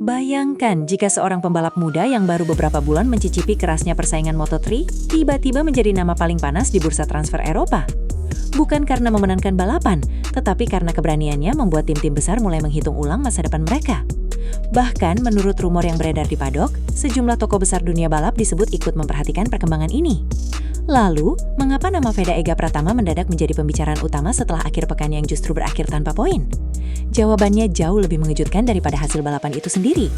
Bayangkan jika seorang pembalap muda yang baru beberapa bulan mencicipi kerasnya persaingan Moto3, tiba-tiba menjadi nama paling panas di bursa transfer Eropa. Bukan karena memenangkan balapan, tetapi karena keberaniannya membuat tim-tim besar mulai menghitung ulang masa depan mereka. Bahkan menurut rumor yang beredar di paddock, sejumlah tokoh besar dunia balap disebut ikut memperhatikan perkembangan ini. Lalu, mengapa nama Veda Ega Pratama mendadak menjadi pembicaraan utama setelah akhir pekan yang justru berakhir tanpa poin? Jawabannya jauh lebih mengejutkan daripada hasil balapan itu sendiri.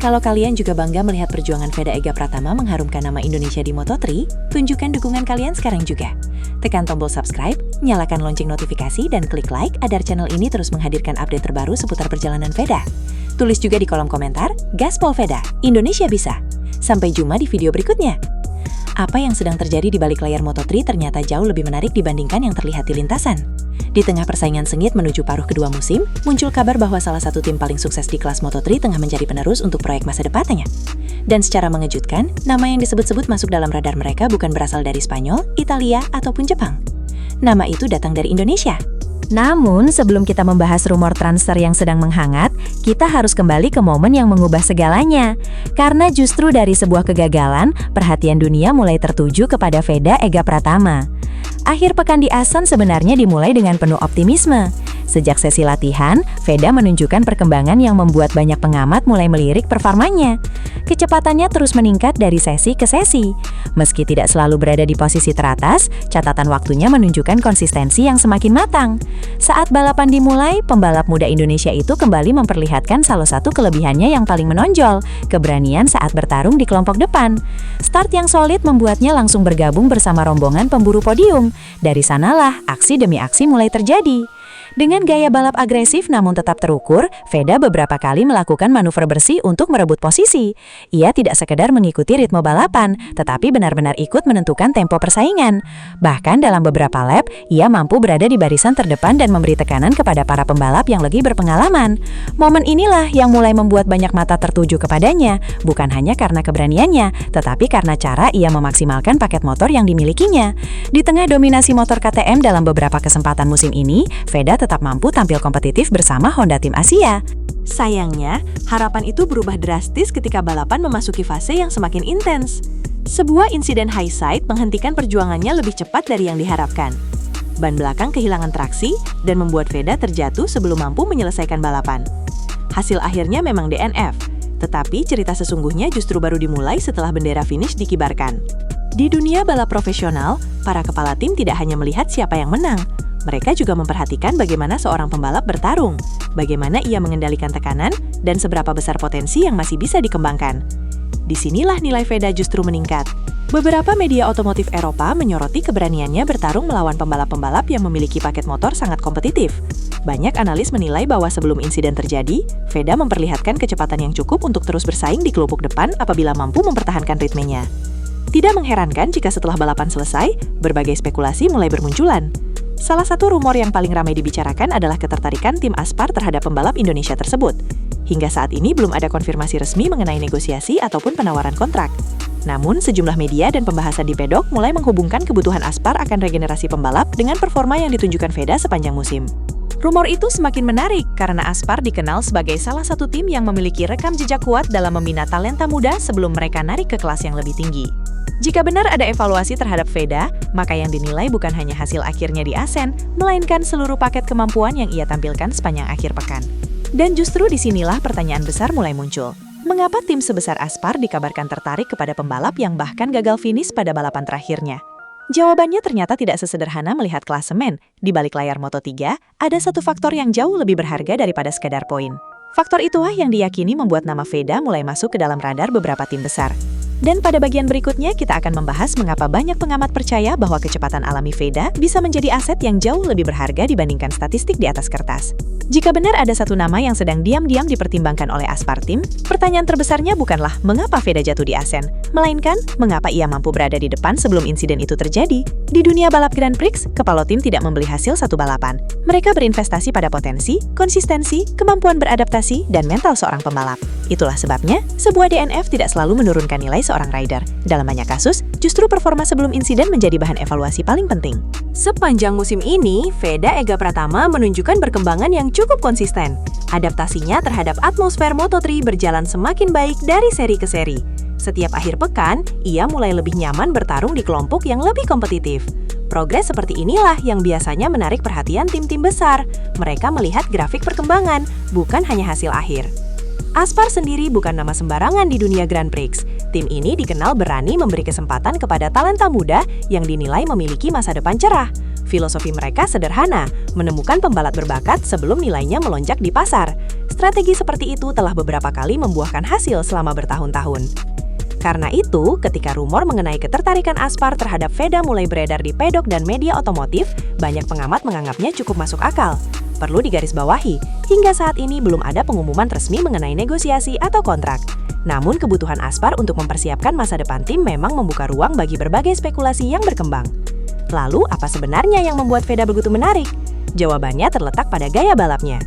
Kalau kalian juga bangga melihat perjuangan Veda Ega Pratama mengharumkan nama Indonesia di Moto3, tunjukkan dukungan kalian sekarang juga. Tekan tombol subscribe, nyalakan lonceng notifikasi, dan klik like agar channel ini terus menghadirkan update terbaru seputar perjalanan Veda. Tulis juga di kolom komentar, Gaspol Veda, Indonesia bisa. Sampai jumpa di video berikutnya. Apa yang sedang terjadi di balik layar Moto3 ternyata jauh lebih menarik dibandingkan yang terlihat di lintasan. Di tengah persaingan sengit menuju paruh kedua musim, muncul kabar bahwa salah satu tim paling sukses di kelas Moto3 tengah mencari penerus untuk proyek masa depannya. Dan secara mengejutkan, nama yang disebut-sebut masuk dalam radar mereka bukan berasal dari Spanyol, Italia, ataupun Jepang. Nama itu datang dari Indonesia. Namun, sebelum kita membahas rumor transfer yang sedang menghangat, kita harus kembali ke momen yang mengubah segalanya. Karena justru dari sebuah kegagalan, perhatian dunia mulai tertuju kepada Veda Ega Pratama. Akhir pekan di Assen sebenarnya dimulai dengan penuh optimisme. Sejak sesi latihan, Veda menunjukkan perkembangan yang membuat banyak pengamat mulai melirik performanya. Kecepatannya terus meningkat dari sesi ke sesi. Meski tidak selalu berada di posisi teratas, catatan waktunya menunjukkan konsistensi yang semakin matang. Saat balapan dimulai, pembalap muda Indonesia itu kembali memperlihatkan salah satu kelebihannya yang paling menonjol, keberanian saat bertarung di kelompok depan. Start yang solid membuatnya langsung bergabung bersama rombongan pemburu podium. Dari sanalah, aksi demi aksi mulai terjadi. Dengan gaya balap agresif namun tetap terukur, Veda beberapa kali melakukan manuver bersih untuk merebut posisi. Ia tidak sekedar mengikuti ritme balapan, tetapi benar-benar ikut menentukan tempo persaingan. Bahkan dalam beberapa lap, ia mampu berada di barisan terdepan dan memberi tekanan kepada para pembalap yang lebih berpengalaman. Momen inilah yang mulai membuat banyak mata tertuju kepadanya, bukan hanya karena keberaniannya, tetapi karena cara ia memaksimalkan paket motor yang dimilikinya. Di tengah dominasi motor KTM dalam beberapa kesempatan musim ini, Veda tetap mampu tampil kompetitif bersama Honda Tim Asia. Sayangnya, harapan itu berubah drastis ketika balapan memasuki fase yang semakin intens. Sebuah insiden high side menghentikan perjuangannya lebih cepat dari yang diharapkan. Ban belakang kehilangan traksi dan membuat Veda terjatuh sebelum mampu menyelesaikan balapan. Hasil akhirnya memang DNF, tetapi cerita sesungguhnya justru baru dimulai setelah bendera finish dikibarkan. Di dunia balap profesional, para kepala tim tidak hanya melihat siapa yang menang, mereka juga memperhatikan bagaimana seorang pembalap bertarung, bagaimana ia mengendalikan tekanan, dan seberapa besar potensi yang masih bisa dikembangkan. Disinilah nilai Veda justru meningkat. Beberapa media otomotif Eropa menyoroti keberaniannya bertarung melawan pembalap-pembalap yang memiliki paket motor sangat kompetitif. Banyak analis menilai bahwa sebelum insiden terjadi, Veda memperlihatkan kecepatan yang cukup untuk terus bersaing di kelompok depan apabila mampu mempertahankan ritmenya. Tidak mengherankan jika setelah balapan selesai, berbagai spekulasi mulai bermunculan. Salah satu rumor yang paling ramai dibicarakan adalah ketertarikan tim Aspar terhadap pembalap Indonesia tersebut. Hingga saat ini belum ada konfirmasi resmi mengenai negosiasi ataupun penawaran kontrak. Namun, sejumlah media dan pembahasan di pedok mulai menghubungkan kebutuhan Aspar akan regenerasi pembalap dengan performa yang ditunjukkan Veda sepanjang musim. Rumor itu semakin menarik karena Aspar dikenal sebagai salah satu tim yang memiliki rekam jejak kuat dalam membina talenta muda sebelum mereka narik ke kelas yang lebih tinggi. Jika benar ada evaluasi terhadap Veda, maka yang dinilai bukan hanya hasil akhirnya di Assen, melainkan seluruh paket kemampuan yang ia tampilkan sepanjang akhir pekan. Dan justru disinilah pertanyaan besar mulai muncul. Mengapa tim sebesar Aspar dikabarkan tertarik kepada pembalap yang bahkan gagal finish pada balapan terakhirnya? Jawabannya ternyata tidak sesederhana melihat klasemen. Di balik layar Moto3, ada satu faktor yang jauh lebih berharga daripada sekadar poin. Faktor itulah yang diyakini membuat nama Veda mulai masuk ke dalam radar beberapa tim besar. Dan pada bagian berikutnya kita akan membahas mengapa banyak pengamat percaya bahwa kecepatan alami Veda bisa menjadi aset yang jauh lebih berharga dibandingkan statistik di atas kertas. Jika benar ada satu nama yang sedang diam-diam dipertimbangkan oleh Aspar Team, pertanyaan terbesarnya bukanlah mengapa Veda jatuh di Assen, melainkan mengapa ia mampu berada di depan sebelum insiden itu terjadi. Di dunia balap Grand Prix, kepala tim tidak membeli hasil satu balapan. Mereka berinvestasi pada potensi, konsistensi, kemampuan beradaptasi, dan mental seorang pembalap. Itulah sebabnya, sebuah DNF tidak selalu menurunkan nilai seorang rider. Dalam banyak kasus, justru performa sebelum insiden menjadi bahan evaluasi paling penting. Sepanjang musim ini, Veda Ega Pratama menunjukkan perkembangan yang cukup konsisten. Adaptasinya terhadap atmosfer Moto3 berjalan semakin baik dari seri ke seri. Setiap akhir pekan, ia mulai lebih nyaman bertarung di kelompok yang lebih kompetitif. Progres seperti inilah yang biasanya menarik perhatian tim-tim besar. Mereka melihat grafik perkembangan, bukan hanya hasil akhir. Aspar sendiri bukan nama sembarangan di dunia Grand Prix. Tim ini dikenal berani memberi kesempatan kepada talenta muda yang dinilai memiliki masa depan cerah. Filosofi mereka sederhana, menemukan pembalap berbakat sebelum nilainya melonjak di pasar. Strategi seperti itu telah beberapa kali membuahkan hasil selama bertahun-tahun. Karena itu, ketika rumor mengenai ketertarikan Aspar terhadap Veda mulai beredar di pedok dan media otomotif, banyak pengamat menganggapnya cukup masuk akal. Perlu digarisbawahi, hingga saat ini belum ada pengumuman resmi mengenai negosiasi atau kontrak. Namun kebutuhan Aspar untuk mempersiapkan masa depan tim memang membuka ruang bagi berbagai spekulasi yang berkembang. Lalu, apa sebenarnya yang membuat Veda begitu menarik? Jawabannya terletak pada gaya balapnya.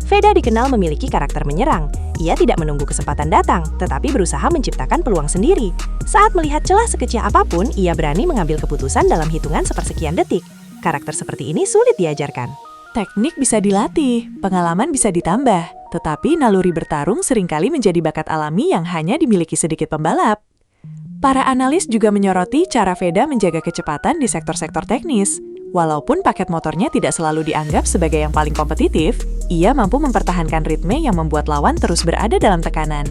Veda dikenal memiliki karakter menyerang. Ia tidak menunggu kesempatan datang, tetapi berusaha menciptakan peluang sendiri. Saat melihat celah sekecil apapun, ia berani mengambil keputusan dalam hitungan sepersekian detik. Karakter seperti ini sulit diajarkan. Teknik bisa dilatih, pengalaman bisa ditambah, tetapi naluri bertarung seringkali menjadi bakat alami yang hanya dimiliki sedikit pembalap. Para analis juga menyoroti cara Veda menjaga kecepatan di sektor-sektor teknis. Walaupun paket motornya tidak selalu dianggap sebagai yang paling kompetitif, ia mampu mempertahankan ritme yang membuat lawan terus berada dalam tekanan.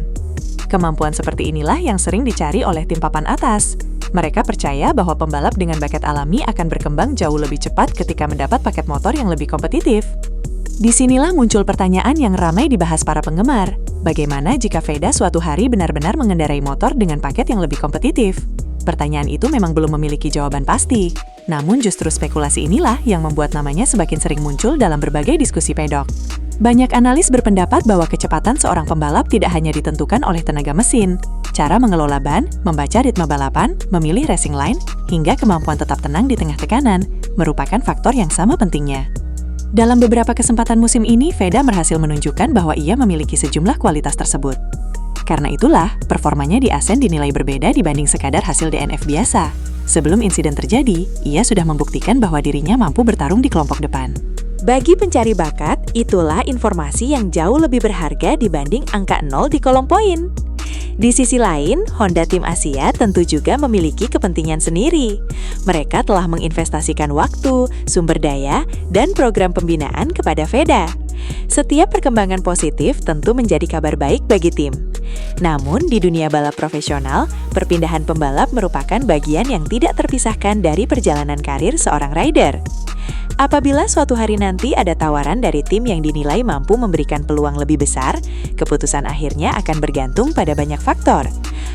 Kemampuan seperti inilah yang sering dicari oleh tim papan atas. Mereka percaya bahwa pembalap dengan bakat alami akan berkembang jauh lebih cepat ketika mendapat paket motor yang lebih kompetitif. Disinilah muncul pertanyaan yang ramai dibahas para penggemar. Bagaimana jika Veda suatu hari benar-benar mengendarai motor dengan paket yang lebih kompetitif? Pertanyaan itu memang belum memiliki jawaban pasti. Namun justru spekulasi inilah yang membuat namanya semakin sering muncul dalam berbagai diskusi pedok. Banyak analis berpendapat bahwa kecepatan seorang pembalap tidak hanya ditentukan oleh tenaga mesin. Cara mengelola ban, membaca ritme balapan, memilih racing line, hingga kemampuan tetap tenang di tengah tekanan, merupakan faktor yang sama pentingnya. Dalam beberapa kesempatan musim ini, Veda berhasil menunjukkan bahwa ia memiliki sejumlah kualitas tersebut. Karena itulah, performanya di Asen dinilai berbeda dibanding sekadar hasil DNF biasa. Sebelum insiden terjadi, ia sudah membuktikan bahwa dirinya mampu bertarung di kelompok depan. Bagi pencari bakat, itulah informasi yang jauh lebih berharga dibanding angka 0 di kolom poin. Di sisi lain, Honda Tim Asia tentu juga memiliki kepentingan sendiri. Mereka telah menginvestasikan waktu, sumber daya, dan program pembinaan kepada Veda. Setiap perkembangan positif tentu menjadi kabar baik bagi tim. Namun, di dunia balap profesional, perpindahan pembalap merupakan bagian yang tidak terpisahkan dari perjalanan karir seorang rider. Apabila suatu hari nanti ada tawaran dari tim yang dinilai mampu memberikan peluang lebih besar, keputusan akhirnya akan bergantung pada banyak faktor.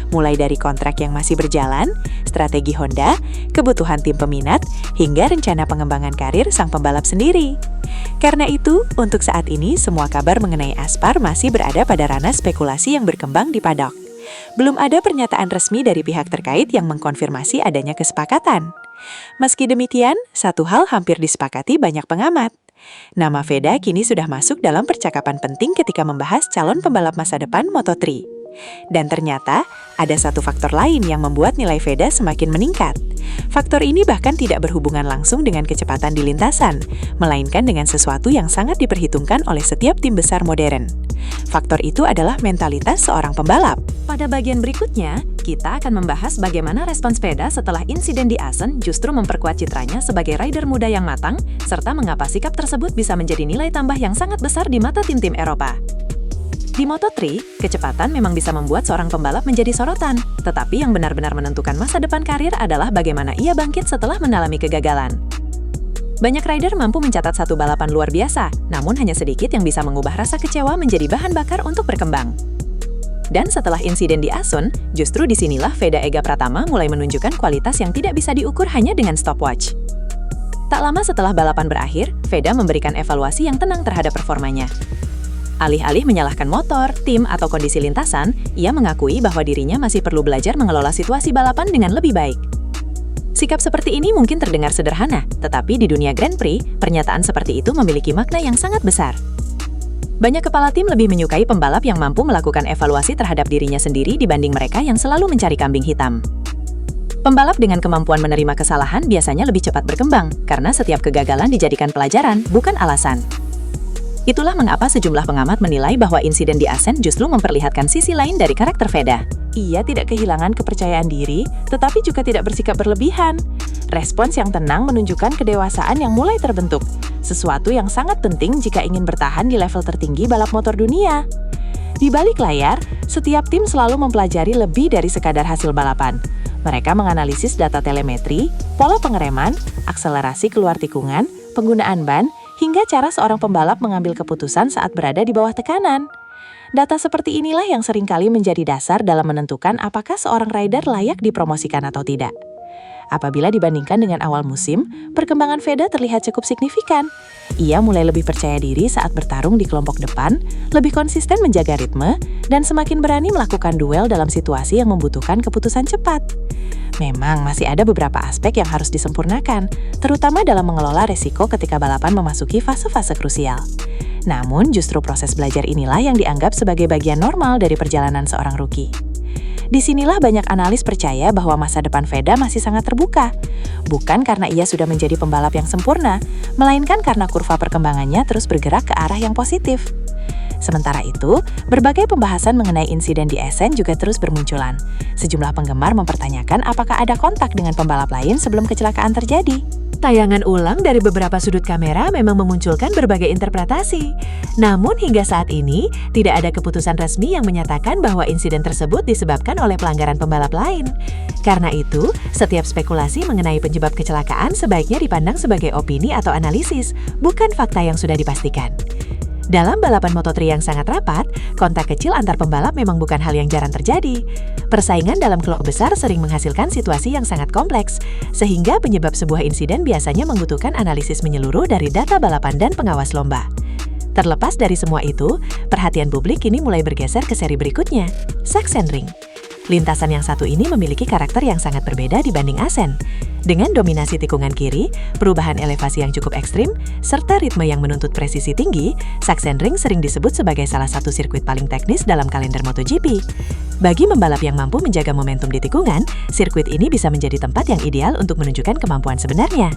Mulai dari kontrak yang masih berjalan, strategi Honda, kebutuhan tim peminat, hingga rencana pengembangan karir sang pembalap sendiri. Karena itu, untuk saat ini semua kabar mengenai Aspar masih berada pada ranah spekulasi yang berkembang di paddock. Belum ada pernyataan resmi dari pihak terkait yang mengkonfirmasi adanya kesepakatan. Meski demikian, satu hal hampir disepakati banyak pengamat. Nama Veda kini sudah masuk dalam percakapan penting ketika membahas calon pembalap masa depan Moto3. Dan ternyata, ada satu faktor lain yang membuat nilai Veda semakin meningkat. Faktor ini bahkan tidak berhubungan langsung dengan kecepatan di lintasan, melainkan dengan sesuatu yang sangat diperhitungkan oleh setiap tim besar modern. Faktor itu adalah mentalitas seorang pembalap. Pada bagian berikutnya, kita akan membahas bagaimana respons Veda setelah insiden di Asen justru memperkuat citranya sebagai rider muda yang matang, serta mengapa sikap tersebut bisa menjadi nilai tambah yang sangat besar di mata tim-tim Eropa. Di Moto3, kecepatan memang bisa membuat seorang pembalap menjadi sorotan, tetapi yang benar-benar menentukan masa depan karir adalah bagaimana ia bangkit setelah mengalami kegagalan. Banyak rider mampu mencatat satu balapan luar biasa, namun hanya sedikit yang bisa mengubah rasa kecewa menjadi bahan bakar untuk berkembang. Dan setelah insiden di Asen, justru disinilah Veda Ega Pratama mulai menunjukkan kualitas yang tidak bisa diukur hanya dengan stopwatch. Tak lama setelah balapan berakhir, Veda memberikan evaluasi yang tenang terhadap performanya. Alih-alih menyalahkan motor, tim, atau kondisi lintasan, ia mengakui bahwa dirinya masih perlu belajar mengelola situasi balapan dengan lebih baik. Sikap seperti ini mungkin terdengar sederhana, tetapi di dunia Grand Prix, pernyataan seperti itu memiliki makna yang sangat besar. Banyak kepala tim lebih menyukai pembalap yang mampu melakukan evaluasi terhadap dirinya sendiri dibanding mereka yang selalu mencari kambing hitam. Pembalap dengan kemampuan menerima kesalahan biasanya lebih cepat berkembang, karena setiap kegagalan dijadikan pelajaran, bukan alasan. Itulah mengapa sejumlah pengamat menilai bahwa insiden di Assen justru memperlihatkan sisi lain dari karakter Veda. Ia tidak kehilangan kepercayaan diri, tetapi juga tidak bersikap berlebihan. Respons yang tenang menunjukkan kedewasaan yang mulai terbentuk, sesuatu yang sangat penting jika ingin bertahan di level tertinggi balap motor dunia. Di balik layar, setiap tim selalu mempelajari lebih dari sekadar hasil balapan. Mereka menganalisis data telemetri, pola pengereman, akselerasi keluar tikungan, penggunaan ban, hingga cara seorang pembalap mengambil keputusan saat berada di bawah tekanan. Data seperti inilah yang seringkali menjadi dasar dalam menentukan apakah seorang rider layak dipromosikan atau tidak. Apabila dibandingkan dengan awal musim, perkembangan Veda terlihat cukup signifikan. Ia mulai lebih percaya diri saat bertarung di kelompok depan, lebih konsisten menjaga ritme, dan semakin berani melakukan duel dalam situasi yang membutuhkan keputusan cepat. Memang masih ada beberapa aspek yang harus disempurnakan, terutama dalam mengelola resiko ketika balapan memasuki fase-fase krusial. Namun, justru proses belajar inilah yang dianggap sebagai bagian normal dari perjalanan seorang rookie. Disinilah banyak analis percaya bahwa masa depan Veda masih sangat terbuka. Bukan karena ia sudah menjadi pembalap yang sempurna, melainkan karena kurva perkembangannya terus bergerak ke arah yang positif. Sementara itu, berbagai pembahasan mengenai insiden di Assen juga terus bermunculan. Sejumlah penggemar mempertanyakan apakah ada kontak dengan pembalap lain sebelum kecelakaan terjadi. Tayangan ulang dari beberapa sudut kamera memang memunculkan berbagai interpretasi. Namun hingga saat ini, tidak ada keputusan resmi yang menyatakan bahwa insiden tersebut disebabkan oleh pelanggaran pembalap lain. Karena itu, setiap spekulasi mengenai penyebab kecelakaan sebaiknya dipandang sebagai opini atau analisis, bukan fakta yang sudah dipastikan. Dalam balapan Moto3 yang sangat rapat, kontak kecil antar pembalap memang bukan hal yang jarang terjadi. Persaingan dalam kelompok besar sering menghasilkan situasi yang sangat kompleks, sehingga penyebab sebuah insiden biasanya membutuhkan analisis menyeluruh dari data balapan dan pengawas lomba. Terlepas dari semua itu, perhatian publik kini mulai bergeser ke seri berikutnya, Sachsenring. Lintasan yang satu ini memiliki karakter yang sangat berbeda dibanding Assen. Dengan dominasi tikungan kiri, perubahan elevasi yang cukup ekstrim, serta ritme yang menuntut presisi tinggi, Sachsenring sering disebut sebagai salah satu sirkuit paling teknis dalam kalender MotoGP. Bagi pembalap yang mampu menjaga momentum di tikungan, sirkuit ini bisa menjadi tempat yang ideal untuk menunjukkan kemampuan sebenarnya.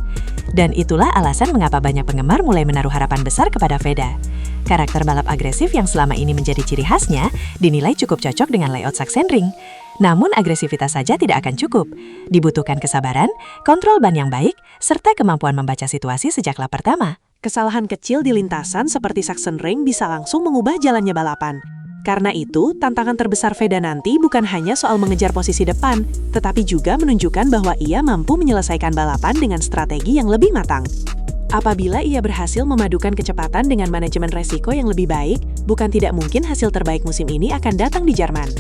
Dan itulah alasan mengapa banyak penggemar mulai menaruh harapan besar kepada Veda. Karakter balap agresif yang selama ini menjadi ciri khasnya dinilai cukup cocok dengan layout Sachsenring. Namun agresivitas saja tidak akan cukup. Dibutuhkan kesabaran, kontrol ban yang baik, serta kemampuan membaca situasi sejak lap pertama. Kesalahan kecil di lintasan seperti Sachsenring bisa langsung mengubah jalannya balapan. Karena itu, tantangan terbesar Veda nanti bukan hanya soal mengejar posisi depan, tetapi juga menunjukkan bahwa ia mampu menyelesaikan balapan dengan strategi yang lebih matang. Apabila ia berhasil memadukan kecepatan dengan manajemen resiko yang lebih baik, bukan tidak mungkin hasil terbaik musim ini akan datang di Jerman.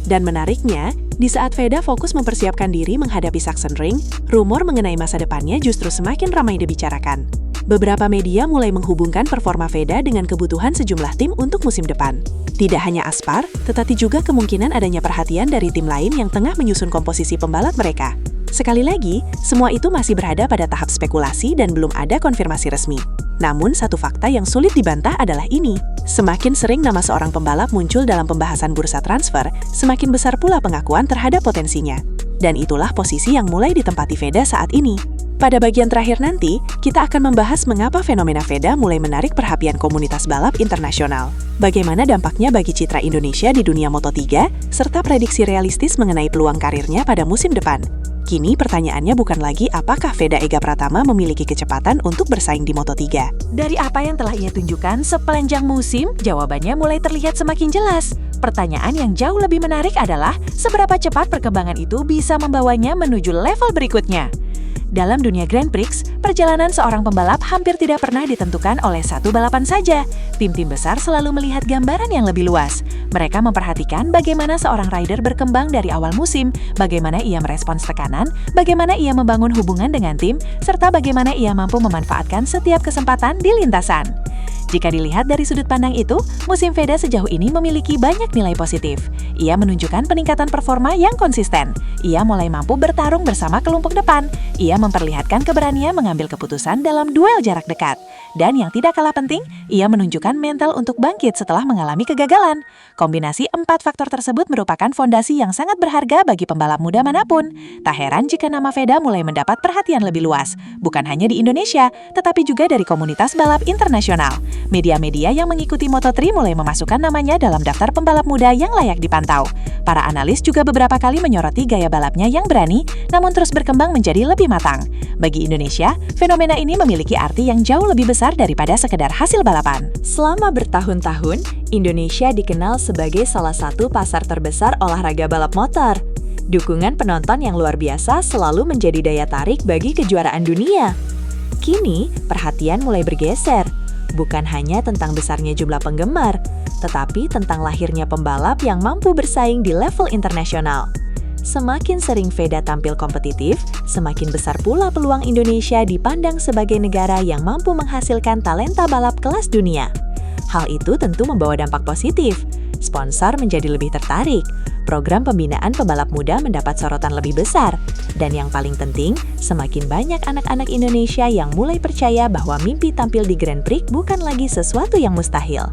Dan menariknya, di saat Veda fokus mempersiapkan diri menghadapi Sachsenring, rumor mengenai masa depannya justru semakin ramai dibicarakan. Beberapa media mulai menghubungkan performa Veda dengan kebutuhan sejumlah tim untuk musim depan. Tidak hanya Aspar, tetapi juga kemungkinan adanya perhatian dari tim lain yang tengah menyusun komposisi pembalap mereka. Sekali lagi, semua itu masih berada pada tahap spekulasi dan belum ada konfirmasi resmi. Namun, satu fakta yang sulit dibantah adalah ini. Semakin sering nama seorang pembalap muncul dalam pembahasan bursa transfer, semakin besar pula pengakuan terhadap potensinya. Dan itulah posisi yang mulai ditempati Veda saat ini. Pada bagian terakhir nanti, kita akan membahas mengapa fenomena Veda mulai menarik perhatian komunitas balap internasional. Bagaimana dampaknya bagi citra Indonesia di dunia Moto3, serta prediksi realistis mengenai peluang karirnya pada musim depan. Kini pertanyaannya bukan lagi apakah Veda Ega Pratama memiliki kecepatan untuk bersaing di Moto3. Dari apa yang telah ia tunjukkan sepanjang musim, jawabannya mulai terlihat semakin jelas. Pertanyaan yang jauh lebih menarik adalah seberapa cepat perkembangan itu bisa membawanya menuju level berikutnya. Dalam dunia Grand Prix, perjalanan seorang pembalap hampir tidak pernah ditentukan oleh satu balapan saja. Tim-tim besar selalu melihat gambaran yang lebih luas. Mereka memperhatikan bagaimana seorang rider berkembang dari awal musim, bagaimana ia merespons tekanan, bagaimana ia membangun hubungan dengan tim, serta bagaimana ia mampu memanfaatkan setiap kesempatan di lintasan. Jika dilihat dari sudut pandang itu, musim Veda sejauh ini memiliki banyak nilai positif. Ia menunjukkan peningkatan performa yang konsisten. Ia mulai mampu bertarung bersama kelompok depan. Ia memperlihatkan keberanian mengambil keputusan dalam duel jarak dekat. Dan yang tidak kalah penting, ia menunjukkan mental untuk bangkit setelah mengalami kegagalan. Kombinasi 4 faktor tersebut merupakan fondasi yang sangat berharga bagi pembalap muda manapun. Tak heran jika nama Veda mulai mendapat perhatian lebih luas, bukan hanya di Indonesia, tetapi juga dari komunitas balap internasional. Media-media yang mengikuti Moto3 mulai memasukkan namanya dalam daftar pembalap muda yang layak dipantau. Para analis juga beberapa kali menyoroti gaya balapnya yang berani, namun terus berkembang menjadi lebih matang. Bagi Indonesia, fenomena ini memiliki arti yang jauh lebih besar daripada sekedar hasil balapan. Selama bertahun-tahun, Indonesia dikenal sebagai salah satu pasar terbesar olahraga balap motor. Dukungan penonton yang luar biasa selalu menjadi daya tarik bagi kejuaraan dunia. Kini, perhatian mulai bergeser. Bukan hanya tentang besarnya jumlah penggemar, tetapi tentang lahirnya pembalap yang mampu bersaing di level internasional. Semakin sering Veda tampil kompetitif, semakin besar pula peluang Indonesia dipandang sebagai negara yang mampu menghasilkan talenta balap kelas dunia. Hal itu tentu membawa dampak positif. Sponsor menjadi lebih tertarik, program pembinaan pembalap muda mendapat sorotan lebih besar, dan yang paling penting, semakin banyak anak-anak Indonesia yang mulai percaya bahwa mimpi tampil di Grand Prix bukan lagi sesuatu yang mustahil.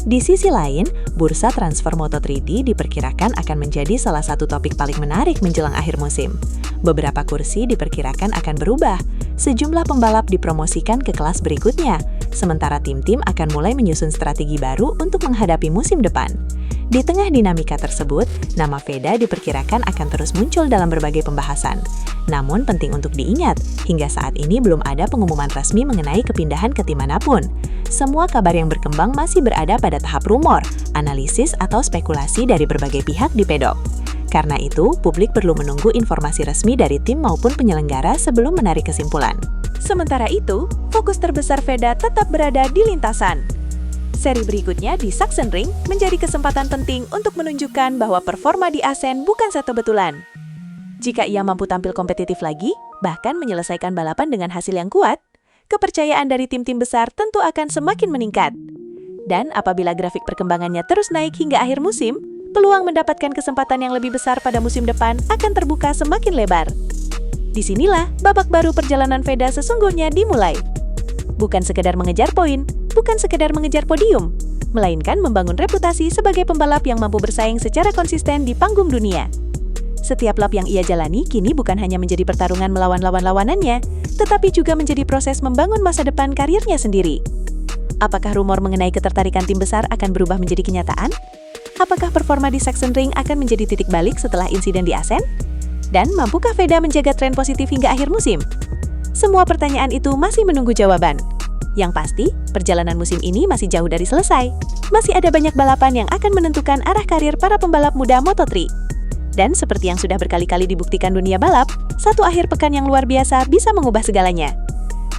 Di sisi lain, bursa transfer Moto3D diperkirakan akan menjadi salah satu topik paling menarik menjelang akhir musim. Beberapa kursi diperkirakan akan berubah. Sejumlah pembalap dipromosikan ke kelas berikutnya, sementara tim-tim akan mulai menyusun strategi baru untuk menghadapi musim depan. Di tengah dinamika tersebut, nama Veda diperkirakan akan terus muncul dalam berbagai pembahasan. Namun penting untuk diingat, hingga saat ini belum ada pengumuman resmi mengenai kepindahan ke tim manapun. Semua kabar yang berkembang masih berada pada tahap rumor, analisis atau spekulasi dari berbagai pihak di pedok. Karena itu, publik perlu menunggu informasi resmi dari tim maupun penyelenggara sebelum menarik kesimpulan. Sementara itu, fokus terbesar Veda tetap berada di lintasan. Seri berikutnya di Sachsenring menjadi kesempatan penting untuk menunjukkan bahwa performa di Assen bukan kebetulan. Jika ia mampu tampil kompetitif lagi, bahkan menyelesaikan balapan dengan hasil yang kuat, kepercayaan dari tim-tim besar tentu akan semakin meningkat. Dan apabila grafik perkembangannya terus naik hingga akhir musim, peluang mendapatkan kesempatan yang lebih besar pada musim depan akan terbuka semakin lebar. Disinilah babak baru perjalanan Veda sesungguhnya dimulai. Bukan sekedar mengejar poin, bukan sekedar mengejar podium, melainkan membangun reputasi sebagai pembalap yang mampu bersaing secara konsisten di panggung dunia. Setiap lap yang ia jalani kini bukan hanya menjadi pertarungan melawan lawan-lawanannya, tetapi juga menjadi proses membangun masa depan karirnya sendiri. Apakah rumor mengenai ketertarikan tim besar akan berubah menjadi kenyataan? Apakah performa di Sachsenring akan menjadi titik balik setelah insiden di Assen? Dan mampukah Veda menjaga tren positif hingga akhir musim? Semua pertanyaan itu masih menunggu jawaban. Yang pasti, perjalanan musim ini masih jauh dari selesai. Masih ada banyak balapan yang akan menentukan arah karir para pembalap muda Moto3. Dan seperti yang sudah berkali-kali dibuktikan dunia balap, satu akhir pekan yang luar biasa bisa mengubah segalanya.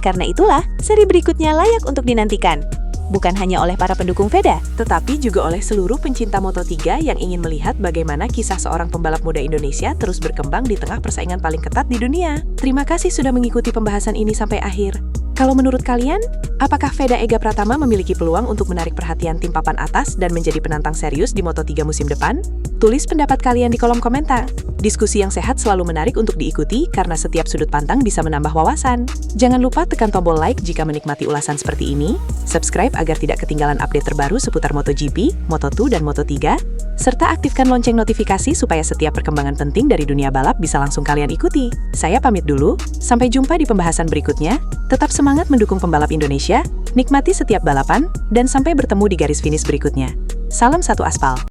Karena itulah, seri berikutnya layak untuk dinantikan. Bukan hanya oleh para pendukung Veda, tetapi juga oleh seluruh pencinta Moto3 yang ingin melihat bagaimana kisah seorang pembalap muda Indonesia terus berkembang di tengah persaingan paling ketat di dunia. Terima kasih sudah mengikuti pembahasan ini sampai akhir. Kalau menurut kalian, apakah Veda Ega Pratama memiliki peluang untuk menarik perhatian tim papan atas dan menjadi penantang serius di Moto3 musim depan? Tulis pendapat kalian di kolom komentar. Diskusi yang sehat selalu menarik untuk diikuti karena setiap sudut pandang bisa menambah wawasan. Jangan lupa tekan tombol like jika menikmati ulasan seperti ini, subscribe agar tidak ketinggalan update terbaru seputar MotoGP, Moto2, dan Moto3, serta aktifkan lonceng notifikasi supaya setiap perkembangan penting dari dunia balap bisa langsung kalian ikuti. Saya pamit dulu, sampai jumpa di pembahasan berikutnya. Tetap semangat mendukung pembalap Indonesia, nikmati setiap balapan, dan sampai bertemu di garis finish berikutnya. Salam satu aspal.